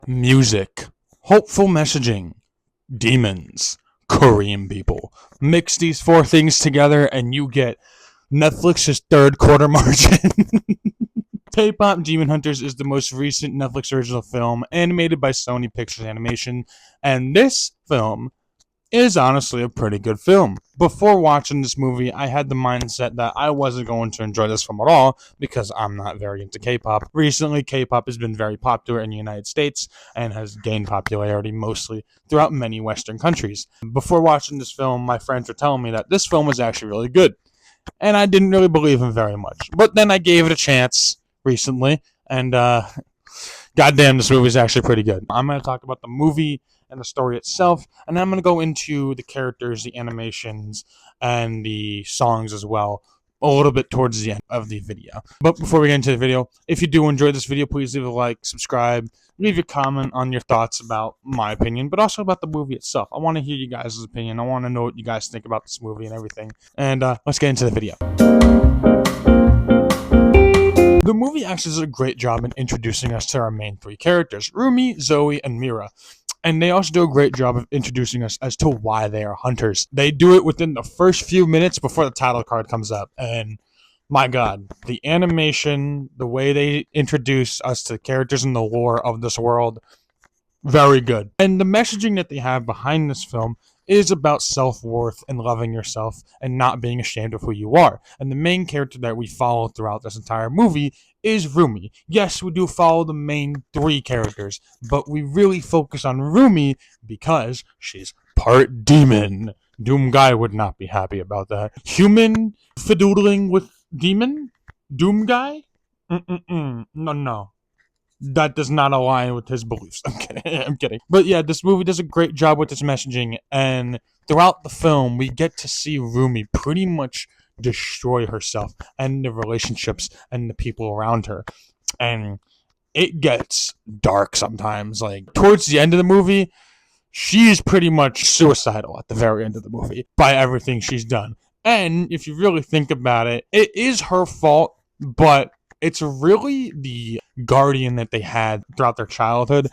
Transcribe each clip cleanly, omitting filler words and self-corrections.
Music, hopeful messaging, demons, Korean people. Mix these four things together and you get Netflix's third quarter margin. K-Pop Demon Hunters is the most recent Netflix original film animated by Sony Pictures Animation, and this film is honestly a pretty good film. Before watching this movie, I had the mindset that I wasn't going to enjoy this film at all because I'm not very into K-pop. Recently, K-pop has been very popular in the United States and has gained popularity mostly throughout many Western countries. Before watching this film, my friends were telling me that this film was actually really good, and I didn't really believe him very much. But then I gave it a chance recently, and goddamn, this movie is actually pretty good. I'm going to talk about the movie and the story itself, and then I'm going to go into the characters, the animations, and the songs as well a little bit towards the end of the video. But before we get into the video, if you do enjoy this video, please leave a like, subscribe, leave your comment on your thoughts about my opinion, but also about the movie itself. I want to hear you guys' opinion. I want to know what you guys think about this movie and everything. And let's get into the video. The movie actually does a great job in introducing us to our main three characters, Rumi, Zoe, and Mira. And they also do a great job of introducing us as to why they are hunters. They do it within the first few minutes before the title card comes up. And my god, the animation, the way they introduce us to the characters in the lore of this world, very good. And the messaging that they have behind this film is about self-worth and loving yourself and not being ashamed of who you are. And the main character that we follow throughout this entire movie is Rumi. Yes, we do follow the main three characters, but we really focus on Rumi because she's part demon. Doom Guy would not be happy about that. Human fidoodling with demon? Doom Guy? No. That does not align with his beliefs. I'm kidding. I'm kidding. But yeah, this movie does a great job with its messaging, and throughout the film, we get to see Rumi pretty much destroy herself and the relationships and the people around her. And it gets dark sometimes. Like, towards the end of the movie, she's pretty much suicidal at the very end of the movie by everything she's done. And if you really think about it, it is her fault, but it's really the guardian that they had throughout their childhood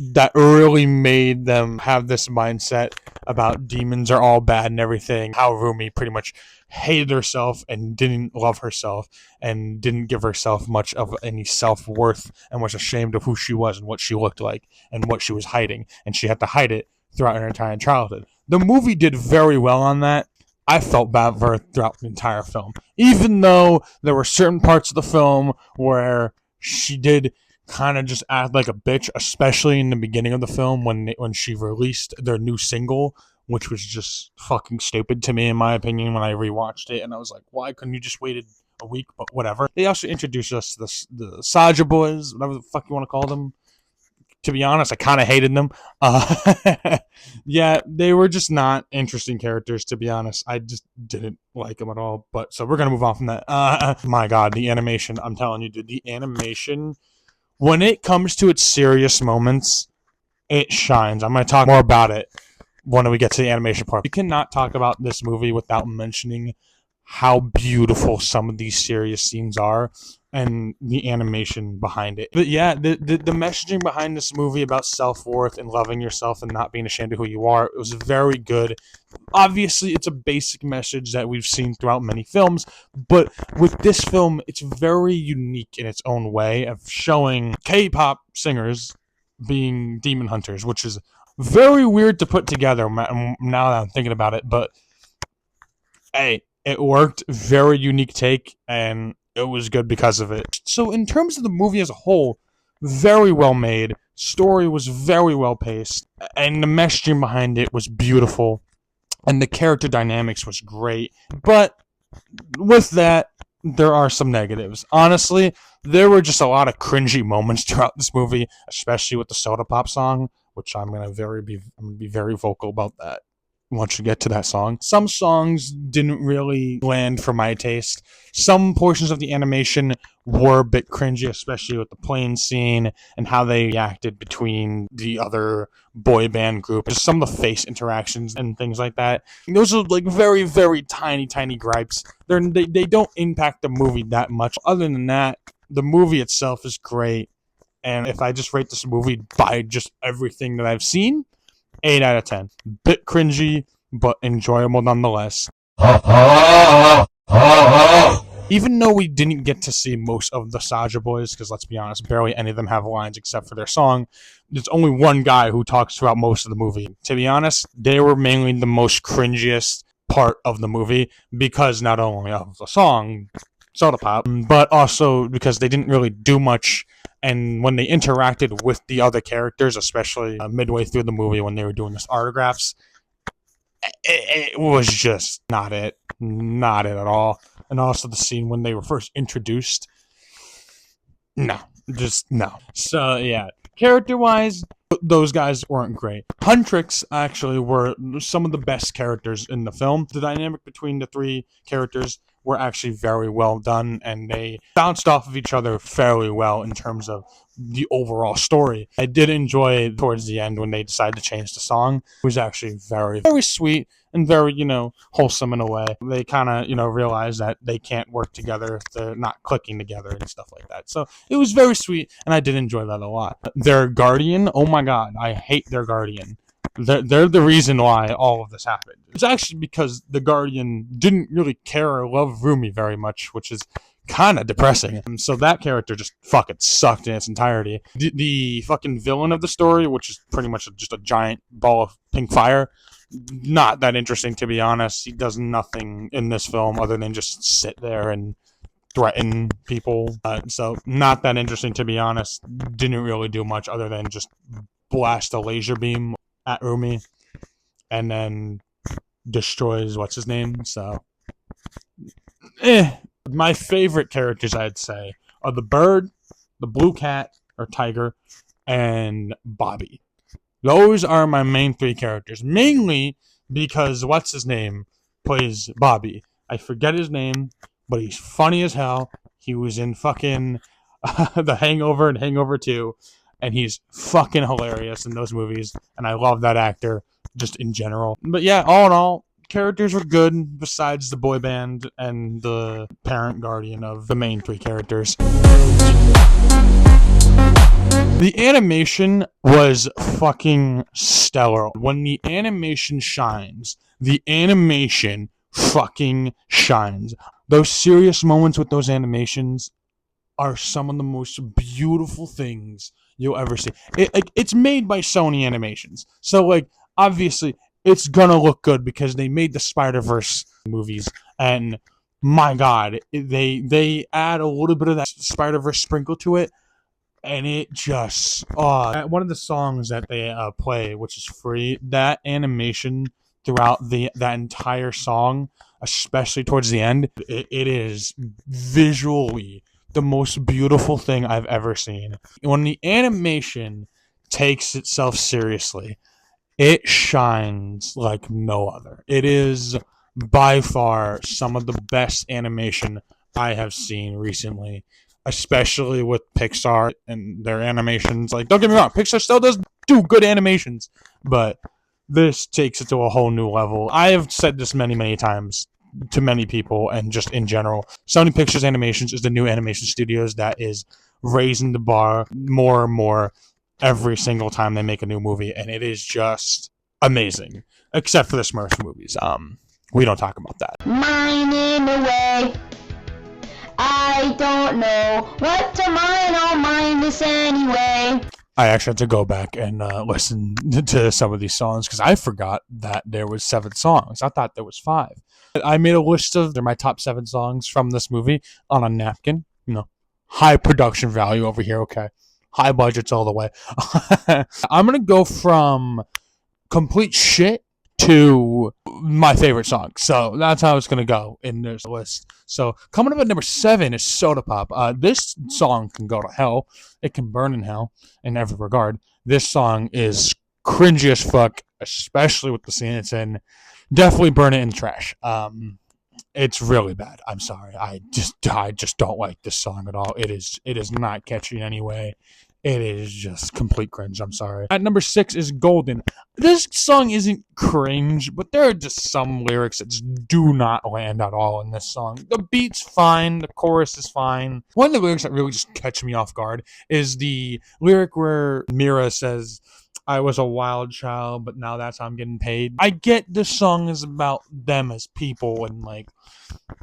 that really made them have this mindset about demons are all bad and everything. How Rumi pretty much hated herself and didn't love herself and didn't give herself much of any self-worth and was ashamed of who she was and what she looked like and what she was hiding. And she had to hide it throughout her entire childhood. The movie did very well on that. I felt bad for her throughout the entire film. Even though there were certain parts of the film where she did kind of just act like a bitch, especially in the beginning of the film when she released their new single, which was just fucking stupid to me, in my opinion, when I rewatched it. And I was like, why couldn't you just waited a week? But whatever. They also introduced us to the Saja Boys, whatever the fuck you want to call them. To be honest, I kind of hated them. Yeah, they were just not interesting characters, to be honest. I just didn't like them at all. But so we're going to move on from that. My God, the animation. I'm telling you, dude, the animation, when it comes to its serious moments, it shines. I'm going to talk more about it when we get to the animation part. We cannot talk about this movie without mentioning how beautiful some of these serious scenes are and the animation behind it. But yeah, the messaging behind this movie about self-worth and loving yourself and not being ashamed of who you are, it was very good. Obviously, it's a basic message that we've seen throughout many films, but with this film, it's very unique in its own way of showing K-pop singers being demon hunters, which is very weird to put together now that I'm thinking about it, but hey, it worked. Very unique take, and it was good because of it. So in terms of the movie as a whole, very well made. Story was very well paced, and the messaging behind it was beautiful, and the character dynamics was great. But with that, there are some negatives. Honestly, there were just a lot of cringy moments throughout this movie, especially with the Soda Pop song, which I'm gonna be very vocal about that once you get to that song. Some songs didn't really land for my taste. Some portions of the animation were a bit cringy, especially with the plane scene and how they reacted between the other boy band group. Just some of the face interactions and things like that. Those are like very, very tiny gripes. They don't impact the movie that much. Other than that, the movie itself is great. And if I just rate this movie by just everything that I've seen, 8 out of 10. Bit cringy, but enjoyable nonetheless. Even though we didn't get to see most of the Saja boys, because let's be honest, barely any of them have lines except for their song, there's only one guy who talks throughout most of the movie. To be honest, they were mainly the most cringiest part of the movie because not only of the song, Soda Pop, but also because they didn't really do much. And when they interacted with the other characters, especially midway through the movie when they were doing this autographs, it was just not it. Not it at all. And also the scene when they were first introduced. No. Just no. So, yeah. Character-wise, those guys weren't great. Huntrix actually were some of the best characters in the film. The dynamic between the three characters were actually very well done, and they bounced off of each other fairly well in terms of the overall story. I did enjoy towards the end when they decided to change the song. It was actually very, very sweet and very, wholesome in a way. They kind of, realized that they can't work together if they're not clicking together and stuff like that. So it was very sweet, and I did enjoy that a lot. Their guardian, oh my god, I hate their guardian. They're the reason why all of this happened. It's actually because the Guardian didn't really care or love Rumi very much, which is kind of depressing. So that character just fucking sucked in its entirety. The fucking villain of the story, which is pretty much just a giant ball of pink fire, not that interesting, to be honest. He does nothing in this film other than just sit there and threaten people. So not that interesting, to be honest. Didn't really do much other than just blast a laser beam at Rumi and then destroys what's his name. So my favorite characters, I'd say, are the bird, the blue cat or tiger, and Bobby. Those are my main three characters, mainly because what's his name plays Bobby. I forget his name, but he's funny as hell. He was in fucking The Hangover and Hangover 2, and he's fucking hilarious in those movies, and I love that actor just in general. But yeah, all in all, characters were good besides the boy band and the parent guardian of the main three characters. The animation was fucking stellar. When the animation shines, the animation fucking shines. Those serious moments with those animations are some of the most beautiful things you'll ever see. It's made by Sony Animations, so obviously it's gonna look good because they made the Spider-Verse movies, and my god, they add a little bit of that Spider-Verse sprinkle to it, and it just one of the songs that they play, which is free, that animation throughout that entire song, especially towards the end, it is visually the most beautiful thing I've ever seen. When the animation takes itself seriously, it shines like no other. It is by far some of the best animation I have seen recently, especially with Pixar and their animations. Don't get me wrong, Pixar still does do good animations, but this takes it to a whole new level. I have said this many, many times to many people and just in general. Sony Pictures Animations is the new animation studios that is raising the bar more and more every single time they make a new movie, and it is just amazing. Except for the Smurfs movies. We don't talk about that. Mine in a way. I don't know what to mine. I'll mine this anyway. I actually had to go back and listen to some of these songs because I forgot that there was 7 songs. I thought there was 5. I made a list of my top 7 songs from this movie on a napkin. High production value over here, okay? High budgets all the way. I'm going to go from complete shit to my favorite song. So that's how it's going to go in this list. So coming up at number 7 is Soda Pop. This song can go to hell. It can burn in hell in every regard. This song is cringy as fuck, especially with the scene it's in. Definitely burn it in the trash. It's really bad. I'm sorry. I just don't like this song at all. It is not catchy in any way. It is just complete cringe. I'm sorry. At number 6 is Golden. This song isn't cringe, but there are just some lyrics that just do not land at all in this song. The beat's fine, the chorus is fine. One of the lyrics that really just catch me off guard is the lyric where Mira says, I was a wild child, but now that's how I'm getting paid. I get this song is about them as people and like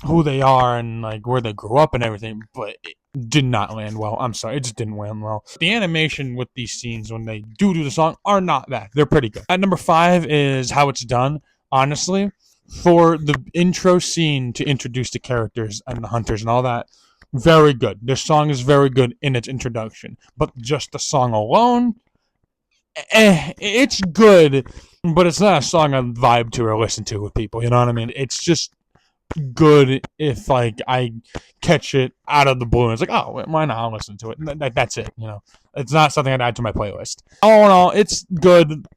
who they are and like where they grew up and everything, but it did not land well. I'm sorry, it just didn't land well. The animation with these scenes when they do the song are not bad. They're pretty good. At number 5 is How It's Done. Honestly, for the intro scene to introduce the characters and the hunters and all that, very good. This song is very good in its introduction, but just the song alone, it's good, but it's not a song I vibe to or listen to with people. You know what I mean? It's just good if like I catch it out of the blue and it's like, oh, why not? I'll listen to it. That's it. You know, it's not something I'd add to my playlist. All in all, it's good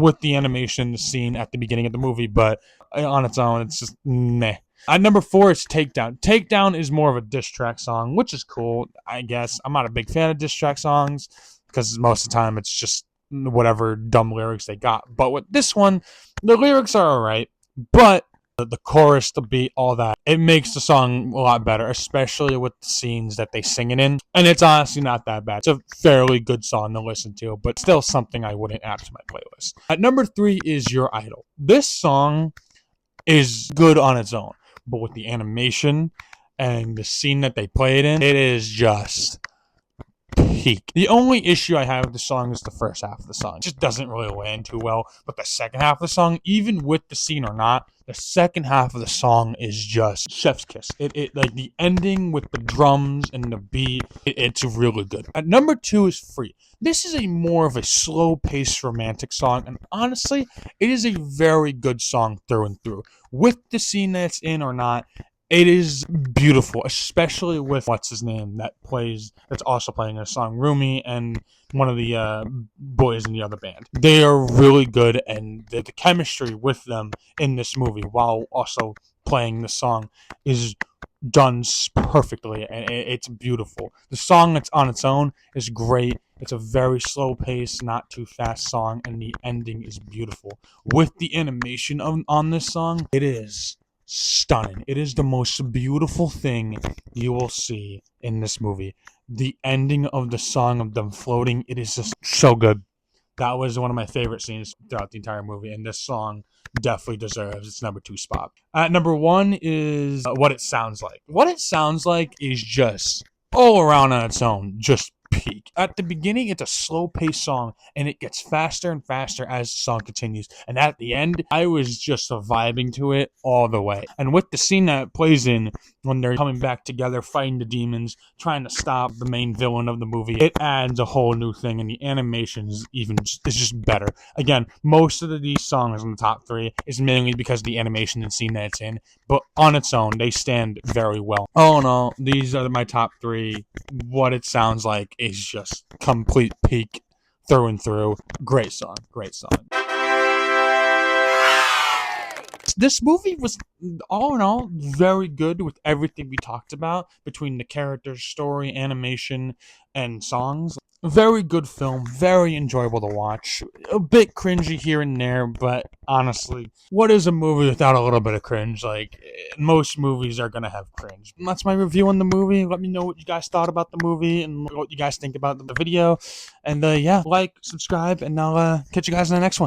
with the animation scene at the beginning of the movie, but on its own, it's just meh. At number 4 is Takedown. Takedown is more of a diss track song, which is cool, I guess. I'm not a big fan of diss track songs because most of the time it's just whatever dumb lyrics they got. But with this one, the lyrics are alright, but the chorus, the beat, all that, it makes the song a lot better, especially with the scenes that they sing it in. And it's honestly not that bad. It's a fairly good song to listen to, but still something I wouldn't add to my playlist. At number 3 is Your Idol. This song is good on its own, but with the animation and the scene that they play it in, it is just peak. The only issue I have with the song is the first half of the song. It just doesn't really land too well. But the second half of the song, even with the scene or not, the second half of the song is just chef's kiss. It like the ending with the drums and the beat, it's really good. At number 2 is Free. This is a more of a slow-paced romantic song, and honestly, it is a very good song through and through. With the scene that it's in or not, it is beautiful, especially with what's his name that's also playing a song, Rumi, and one of the boys in the other band. They are really good, and the chemistry with them in this movie, while also playing the song, is done perfectly, and it's beautiful. The song that's on its own is great. It's a very slow paced, not too fast song, and the ending is beautiful. With the animation on this song, it is stunning. It is the most beautiful thing you will see in this movie. The ending of the song of them floating, it is just so good. That was one of my favorite scenes throughout the entire movie, and this song definitely deserves its number 2 spot. At number 1 is What It Sounds Like. What It Sounds Like is just all around on its own, just peak. At the beginning, it's a slow-paced song, and it gets faster and faster as the song continues. And at the end, I was just vibing to it all the way. And with the scene that it plays in, when they're coming back together, fighting the demons, trying to stop the main villain of the movie, it adds a whole new thing, and the animation is just better. Again, most of these songs in the top 3 is mainly because of the animation and scene that it's in, but on its own, they stand very well. All in all, these are my top 3. What It Sounds Like is just complete peak through and through. Great song. This movie was, all in all, very good with everything we talked about between the characters, story, animation, and songs. Very good film, very enjoyable to watch. A bit cringy here and there, but honestly, what is a movie without a little bit of cringe? Like, most movies are gonna have cringe. And that's my review on the movie. Let me know what you guys thought about the movie and what you guys think about the video. And yeah, like, subscribe, and I'll catch you guys in the next one.